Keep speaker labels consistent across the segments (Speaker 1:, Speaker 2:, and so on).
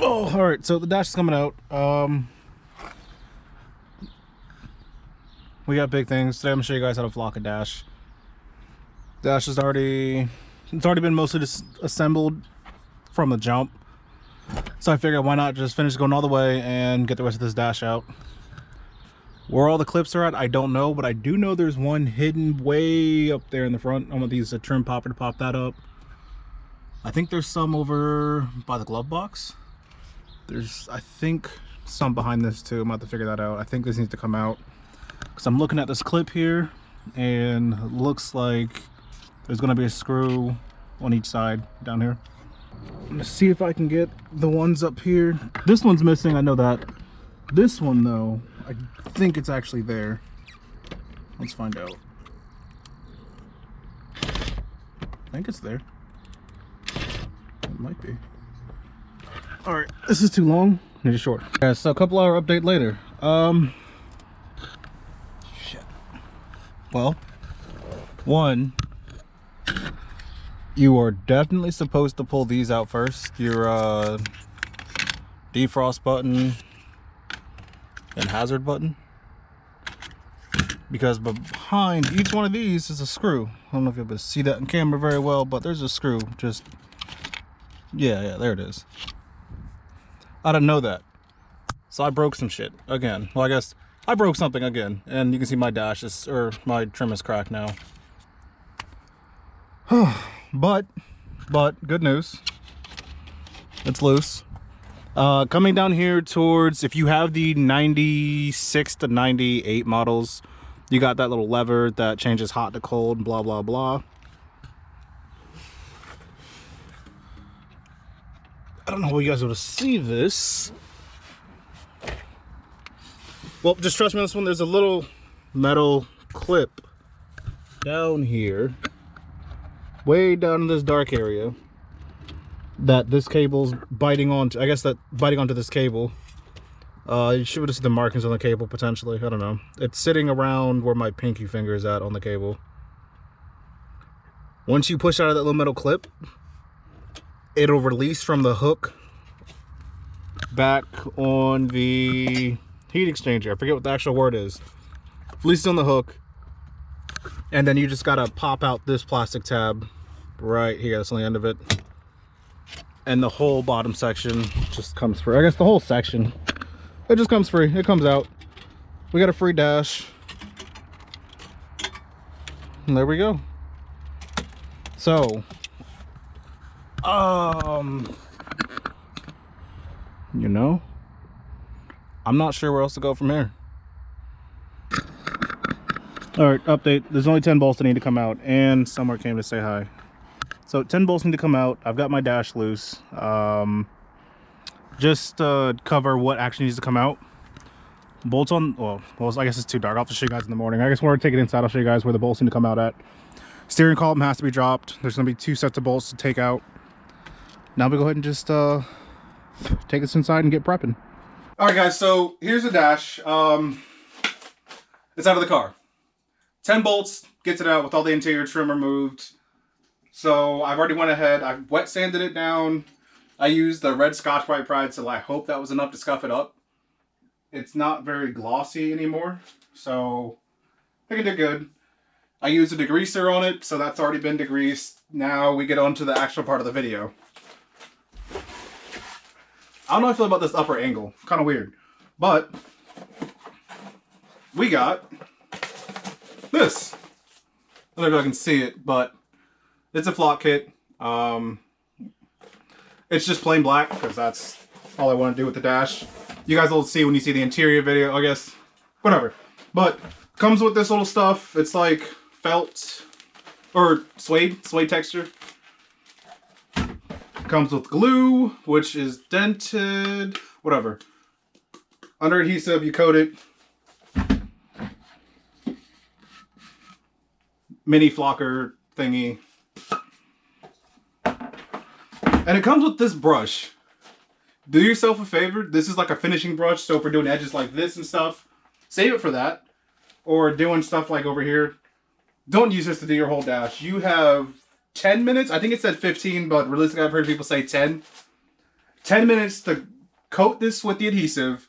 Speaker 1: Oh, all right. So the dash is coming out. We got big things today. I'm gonna show you guys how to flock a dash. Dash is already, it's already been mostly assembled from the jump. So I figured why not just finish going all the way and get the rest of this dash out. Where all the clips are at, I don't know, but I do know there's one hidden way up there in the front. I'm gonna use a trim popper to pop that up. I think there's some over by the glove box. There's, I think, some behind this too. I'm about to figure that out. I think this needs to come out because I'm looking at this clip here and it looks like there's gonna be a screw on each side down here. I'm gonna see if I can get the ones up here. This one's missing, I know that. This one though, I think it's actually there. Let's find out. I think it's there. It might be. All right, this is too long. Need it short. Yeah, so a couple hour update later. Shit. Well, one, you are definitely supposed to pull these out first. Your defrost button and hazard button, because behind each one of these is a screw. I don't know if you'll be able to see that in camera very well, but there's a screw. Just yeah, there it is. I didn't know that, so I broke some shit again. Well, I guess I broke something again, and you can see my dash is, or my trim is cracked now. but good news, it's loose. Coming down here towards, if you have the 96 to 98 models, you got that little lever that changes hot to cold, blah blah blah. I don't know how you guys are able to see this. Well, just trust me on this one. There's a little metal clip down here, way down in this dark area, that this cable's biting onto. I guess that biting onto this cable. You should be able to see the markings on the cable potentially. I don't know. It's sitting around where my pinky finger is at on the cable. Once you push out of that little metal clip, it'll release from the hook back on the heat exchanger. I forget what the actual word is. Release it on the hook, and then you just gotta pop out this plastic tab right here. That's on the end of it, and the whole bottom section just comes free. I guess the whole section, it just comes free. It comes out. We got a free dash, and there we go. So you know, I'm not sure where else to go from here. All right, update. There's only 10 bolts that need to come out, and somewhere came to say hi. So 10 bolts need to come out. I've got my dash loose. Just to cover what actually needs to come out. Bolts on, well, I guess it's too dark. I'll have to show you guys in the morning. I guess when we're taking it inside, I'll show you guys where the bolts need to come out at. Steering column has to be dropped. There's gonna be 2 sets of bolts to take out. Now we go ahead and just take this inside and get prepping. All right, guys, so here's the dash. It's out of the car. 10 bolts, gets it out with all the interior trim removed. So I've already went ahead, I've wet sanded it down. I used the red Scotch-Brite Pride, so I hope that was enough to scuff it up. It's not very glossy anymore, so I think it did good. I used a degreaser on it, so that's already been degreased. Now we get on to the actual part of the video. I don't know how I feel about this upper angle. Kind of weird. But we got this. I don't know if I can see it, but it's a flock kit. It's just plain black because that's all I want to do with the dash. You guys will see when you see the interior video, I guess. Whatever. But comes with this little stuff. It's like felt or suede texture. Comes with glue, which is dented, whatever. Under adhesive, you coat it. Mini flocker thingy. And it comes with this brush. Do yourself a favor. This is like a finishing brush, so if we're doing edges like this and stuff, save it for that. Or doing stuff like over here. Don't use this to do your whole dash. You have 10 minutes. I think it said 15, but realistically I've heard people say 10. 10 minutes to coat this with the adhesive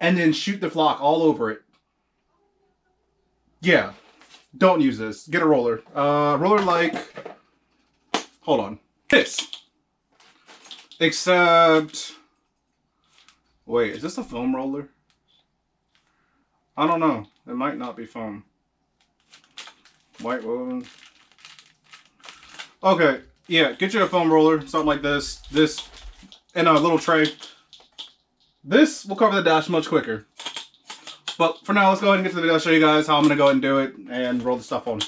Speaker 1: and then shoot the flock all over it. Yeah, don't use this. Get a roller. Roller like, hold on, this. Except, wait, is this a foam roller? I don't know. It might not be foam. White woven. Okay, yeah, get you a foam roller, something like this. This in a little tray. This will cover the dash much quicker. But for now, let's go ahead and get to the video. I'll show you guys how I'm going to go ahead and do it and roll the stuff on.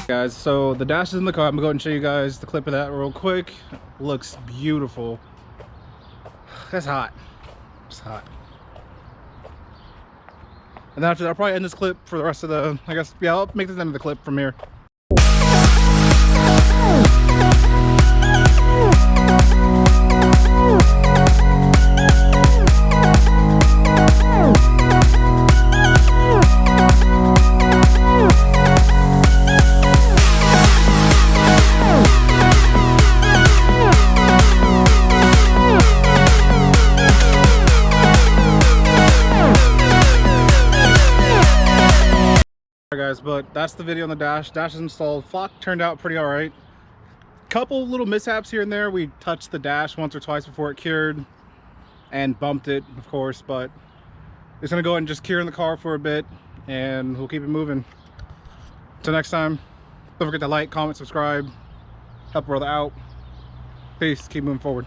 Speaker 1: Guys, so the dash is in the car. I'm gonna go ahead and show you guys the clip of that real quick. Looks beautiful. That's hot. It's hot. And then after that, I'll probably end this clip for the rest of the, I guess, yeah, I'll make this end of the clip from here. Guys, but that's the video on the dash. Dash is installed. Flock turned out pretty all right. Couple little mishaps here and there. We touched the dash once or twice before it cured and bumped it, of course, but it's gonna go ahead and just cure in the car for a bit and we'll keep it moving. Until next time, don't forget to like, comment, subscribe, help a brother out. Peace. Keep moving forward.